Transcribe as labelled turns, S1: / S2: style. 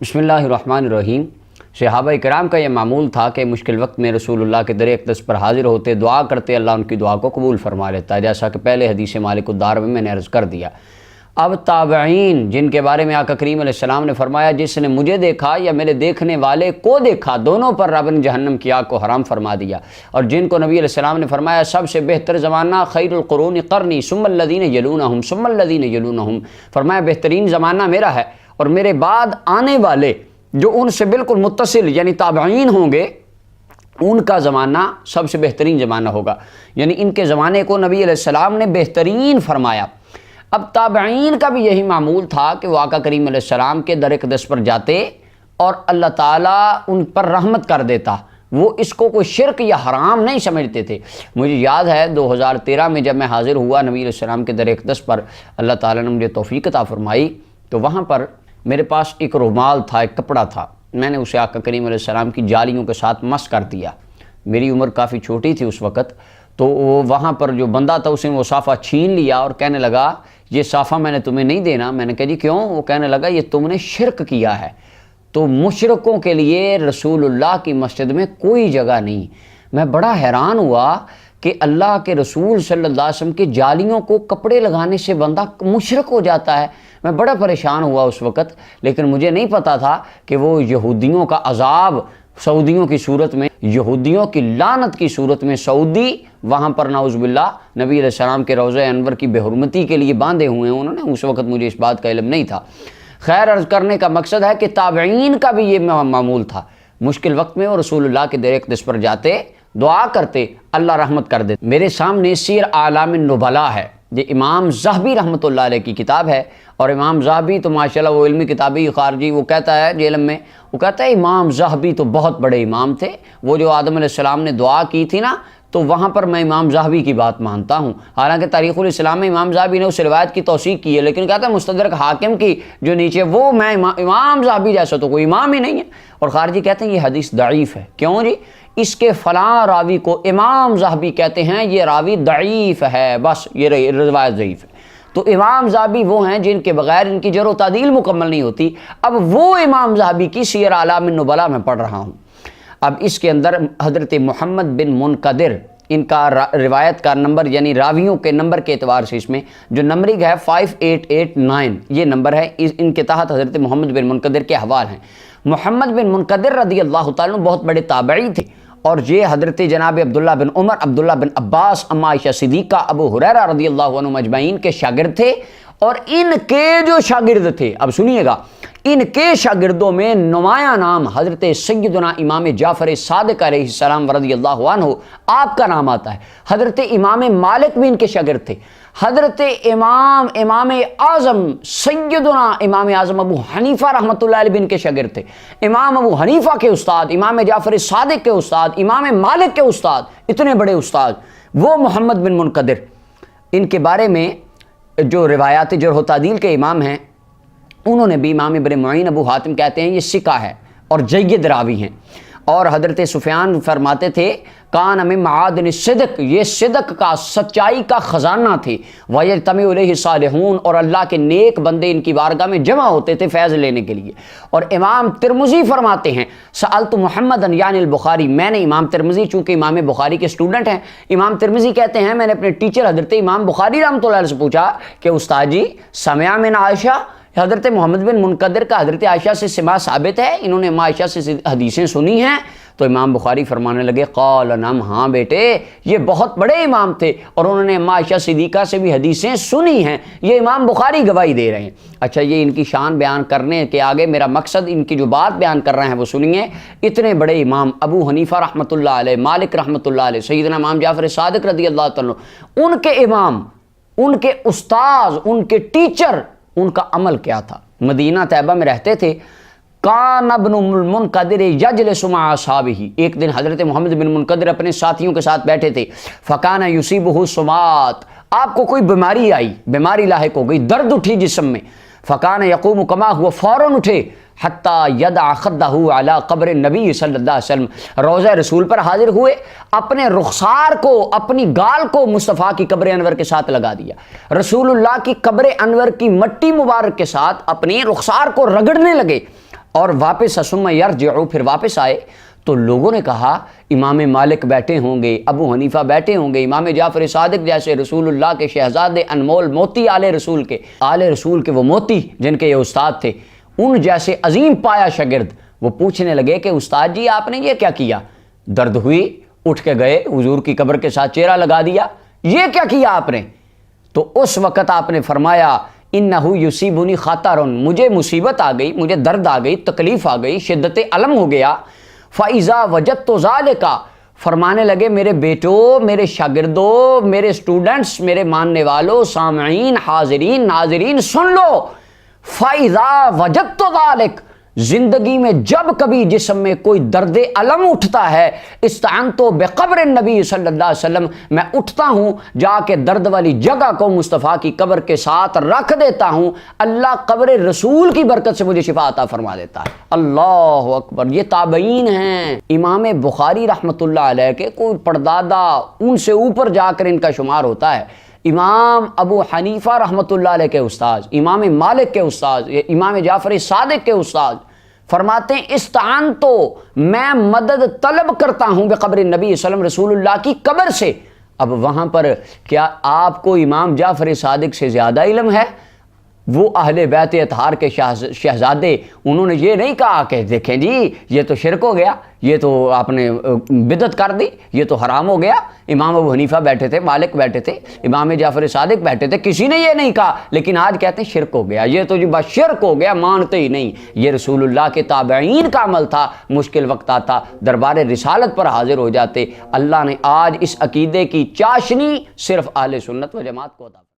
S1: بسم اللہ الرحمن الرحیم۔ صحابہ کرام کا یہ معمول تھا کہ مشکل وقت میں رسول اللہ کے در اقدس پر حاضر ہوتے، دعا کرتے، اللہ ان کی دعا کو قبول فرما لیتا ہے، جیسا کہ پہلے حدیث مالک الدار میں نے عرض کر دیا۔ اب تابعین، جن کے بارے میں آقا کریم علیہ السلام نے فرمایا جس نے مجھے دیکھا یا میرے دیکھنے والے کو دیکھا، دونوں پر رب نے جہنم کی آگ کو حرام فرما دیا، اور جن کو نبی علیہ السلام نے فرمایا سب سے بہتر زمانہ خیر القرون قرنی ثم الذین یلونہم ثم الذین یلونہم، فرمایا بہترین زمانہ میرا ہے اور میرے بعد آنے والے جو ان سے بالکل متصل یعنی تابعین ہوں گے ان کا زمانہ سب سے بہترین زمانہ ہوگا، یعنی ان کے زمانے کو نبی علیہ السلام نے بہترین فرمایا۔ اب تابعین کا بھی یہی معمول تھا کہ وہ آقا کریم علیہ السلام کے در اقدس پر جاتے اور اللہ تعالیٰ ان پر رحمت کر دیتا، وہ اس کو کوئی شرک یا حرام نہیں سمجھتے تھے۔ مجھے یاد ہے 2013 میں جب میں حاضر ہوا نبی علیہ السلام کے در اقدس پر، اللہ تعالیٰ نے مجھے توفیق عطا فرمائی، تو وہاں پر میرے پاس ایک رومال تھا، ایک کپڑا تھا، میں نے اسے آقا کریم علیہ السلام کی جالیوں کے ساتھ مس کر دیا۔ میری عمر کافی چھوٹی تھی اس وقت، تو وہاں پر جو بندہ تھا اس نے وہ صافہ چھین لیا اور کہنے لگا یہ صافہ میں نے تمہیں نہیں دینا۔ میں نے کہا جی کیوں؟ وہ کہنے لگا یہ تم نے شرک کیا ہے۔ تو مشرکوں کے لیے رسول اللہ کی مسجد میں کوئی جگہ نہیں۔ میں بڑا حیران ہوا کہ اللہ کے رسول صلی اللہ علیہ وسلم کی جالیوں کو کپڑے لگانے سے بندہ مشرک ہو جاتا ہے۔ میں بڑا پریشان ہوا اس وقت، لیکن مجھے نہیں پتا تھا کہ وہ یہودیوں کا عذاب سعودیوں کی صورت میں، یہودیوں کی لعنت کی صورت میں سعودی وہاں پر نعوذ باللہ نبی علیہ السلام کے روضہ انور کی بے حرمتی کے لیے باندھے ہوئے ہیں انہوں نے۔ اس وقت مجھے اس بات کا علم نہیں تھا۔ خیر، عرض کرنے کا مقصد ہے کہ تابعین کا بھی یہ معمول تھا، مشکل وقت میں وہ رسول اللہ کے در اقدس پر جاتے، دعا کرتے، اللہ رحمت کر دیتے۔ میرے سامنے سیر اعلام النبلاء ہے، یہ امام ذہبی رحمۃ اللہ علیہ کی کتاب ہے، اور امام ذہبی تو ماشاءاللہ وہ علمی کتابی خارجی، وہ کہتا ہے علم میں، وہ کہتا ہے امام ذہبی تو بہت بڑے امام تھے، وہ جو آدم علیہ السلام نے دعا کی تھی نا، تو وہاں پر میں امام ذہبی کی بات مانتا ہوں۔ حالانکہ تاریخ الاسلام میں امام ذہبی نے اس روایت کی توثیق کی ہے، لیکن کہتا ہے مستدرک حاکم کی جو نیچے وہ میں امام ذہبی جیسا تو کوئی امام ہی نہیں ہے، اور خارجی کہتے ہیں یہ حدیث ضعیف ہے۔ کیوں جی؟ اس کے فلاں راوی کو امام ذہبی کہتے ہیں، یہ راوی ضعیف ہے، بس یہ روایت ضعیف ہے۔ تو امام ذہبی وہ ہیں جن کے بغیر ان کی جرح و تعدیل مکمل نہیں ہوتی۔ اب وہ امام ذہبی کی سیر اعلام النبلاء میں پڑھ رہا ہوں۔ اب اس کے اندر حضرت محمد بن منقدر، ان کا روایت کا نمبر یعنی راویوں کے نمبر کے اعتبار سے اس میں جو نمبرنگ ہے 5889 یہ نمبر ہے، ان کے تحت حضرت محمد بن منقدر کے حوال ہیں۔ محمد بن منقدر رضی اللہ تعالیٰ عنہ بہت بڑے تابعی تھے، اور یہ حضرت جناب عبداللہ بن عمر، عبداللہ بن عباس، اما عائشہ صدیقہ، ابو ہریرہ رضی اللہ عنہ مجمعین کے شاگرد تھے۔ اور ان کے جو شاگرد تھے، اب سنیے گا، ان کے شاگردوں میں نمایاں نام حضرت سیدنا امام جعفر صادق علیہ السلام رضی اللہ عنہ، آپ کا نام آتا ہے۔ حضرت امام مالک بھی ان کے شاگرد تھے۔ حضرت امام اعظم سیدنا امام اعظم ابو حنیفہ رحمۃ اللہ علیہ بھی ان کے شاگرد تھے۔ امام ابو حنیفہ کے استاد، امام جعفر صادق کے استاد، امام مالک کے استاد، اتنے بڑے استاد وہ محمد بن منقدر۔ ان کے بارے میں جو روایات جرح و تعدیل کے امام ہیں، انہوں نے بھی، امام ابن معین ابو حاتم کہتے ہیں یہ ثقہ ہے اور جید راوی ہیں۔ اور حضرت سفیان فرماتے تھے کان من معادن الصدق، یہ صدق کا، سچائی کا خزانہ تھے۔ وَيَجْتَمِعُ إِلَيْهِ الصَّالِحُونَ، اور اللہ کے نیک بندے ان کی بارگاہ میں جمع ہوتے تھے فیض لینے کے لیے۔ اور امام ترمذی فرماتے ہیں سألت محمدًا یعنی البخاری، میں نے امام ترمذی، چونکہ امام بخاری کے اسٹوڈنٹ ہیں، امام ترمذی کہتے ہیں میں نے اپنے ٹیچر حضرت امام بخاری رحمۃ اللہ علیہ سے پوچھا کہ استاد جی سمع من عائشہ، حضرت محمد بن منقدر کا حضرت عائشہ سے سماع ثابت ہے، انہوں نے اما عائشہ سے حدیثیں سنی ہیں؟ تو امام بخاری فرمانے لگے قال نعم، ہاں بیٹے، یہ بہت بڑے امام تھے اور انہوں نے اما عائشہ صدیقہ سے بھی حدیثیں سنی ہیں، یہ امام بخاری گواہی دے رہے ہیں۔ اچھا، یہ ان کی شان بیان کرنے کے آگے میرا مقصد، ان کی جو بات بیان کر رہے ہیں وہ سنیے۔ اتنے بڑے امام ابو حنیفہ رحمۃ اللہ علیہ، مالک رحمۃ اللہ علیہ، سیدنا امام جعفر صادق رضی اللہ تعالیٰ، ان کے امام، ان کے استاذ، ان کے ٹیچر، ان کا عمل کیا تھا؟ مدینہ طیبہ میں رہتے تھے۔ کان ابن المنقدر یجلس مع اصحابہ، ایک دن حضرت محمد بن منقدر اپنے ساتھیوں کے ساتھ بیٹھے تھے۔ فکان یصیبہ سمات، آپ کو کوئی بیماری آئی، بیماری لاحق ہو گئی، درد اٹھی جسم میں۔ فکان یقوم کما، ہوا فوراً اٹھے، حتیٰ یدع خدہ علی قبر نبی صلی اللہ علیہ وسلم، روضہ رسول پر حاضر ہوئے، اپنے رخسار کو، اپنی گال کو مصطفیٰ کی قبر انور کے ساتھ لگا دیا، رسول اللہ کی قبر انور کی مٹی مبارک کے ساتھ اپنی رخسار کو رگڑنے لگے۔ اور واپس ثم یرجعوا، پھر واپس آئے تو لوگوں نے کہا امام مالک بیٹھے ہوں گے، ابو حنیفہ بیٹھے ہوں گے، امام جعفر صادق جیسے رسول اللہ کے شہزادے انمول موتی آل رسول کے وہ موتی جن کے یہ استاد تھے، ان جیسے عظیم پایا شاگرد وہ پوچھنے لگے کہ استاد جی آپ نے یہ کیا کیا؟ درد ہوئی، اٹھ کے گئے حضور کی قبر کے ساتھ چہرہ لگا دیا، یہ کیا کیا آپ نے؟ تو اس وقت آپ نے فرمایا انہو یصیبنی خطر، مجھے مصیبت آ گئی، مجھے درد آ گئی، تکلیف آ گئی، شدت علم ہو گیا، فَإِذَا وَجَدْتُ ذَلِكَ، فرمانے لگے میرے بیٹوں، میرے شاگردوں، میرے سٹوڈنٹس، میرے ماننے والوں، سامعین، حاضرین، ناظرین، سن لو، فَإِذَا وَجَدْتُ ذَلِكَ، زندگی میں جب کبھی جسم میں کوئی درد علم اٹھتا ہے، استعنت بقبر النبی صلی اللہ علیہ وسلم، میں اٹھتا ہوں جا کے درد والی جگہ کو مصطفیٰ کی قبر کے ساتھ رکھ دیتا ہوں، اللہ قبر رسول کی برکت سے مجھے شفا عطا فرما دیتا ہے۔ اللہ اکبر، یہ تابعین ہیں۔ امام بخاری رحمۃ اللہ علیہ کے کوئی پردادا، ان سے اوپر جا کر ان کا شمار ہوتا ہے۔ امام ابو حنیفہ رحمۃ اللہ علیہ کے استاد، امام مالک کے استاد، امام جعفر صادق کے استاد فرماتے ہیں استعنتو، میں مدد طلب کرتا ہوں بقبر نبی صلی اللہ علیہ وسلم، رسول اللہ کی قبر سے۔ اب وہاں پر کیا آپ کو امام جعفر صادق سے زیادہ علم ہے؟ وہ اہل بیت اطہار کے شہزادے، انہوں نے یہ نہیں کہا کہ دیکھیں جی یہ تو شرک ہو گیا، یہ تو آپ نے بدعت کر دی، یہ تو حرام ہو گیا۔ امام ابو حنیفہ بیٹھے تھے، مالک بیٹھے تھے، امام جعفر صادق بیٹھے تھے، کسی نے یہ نہیں کہا، لیکن آج کہتے ہیں شرک ہو گیا، یہ تو جی بس شرک ہو گیا، مانتے ہی نہیں۔ یہ رسول اللہ کے تابعین کا عمل تھا، مشکل وقت آتا دربار رسالت پر حاضر ہو جاتے۔ اللہ نے آج اس عقیدے کی چاشنی صرف اہل سنت و جماعت کو عطا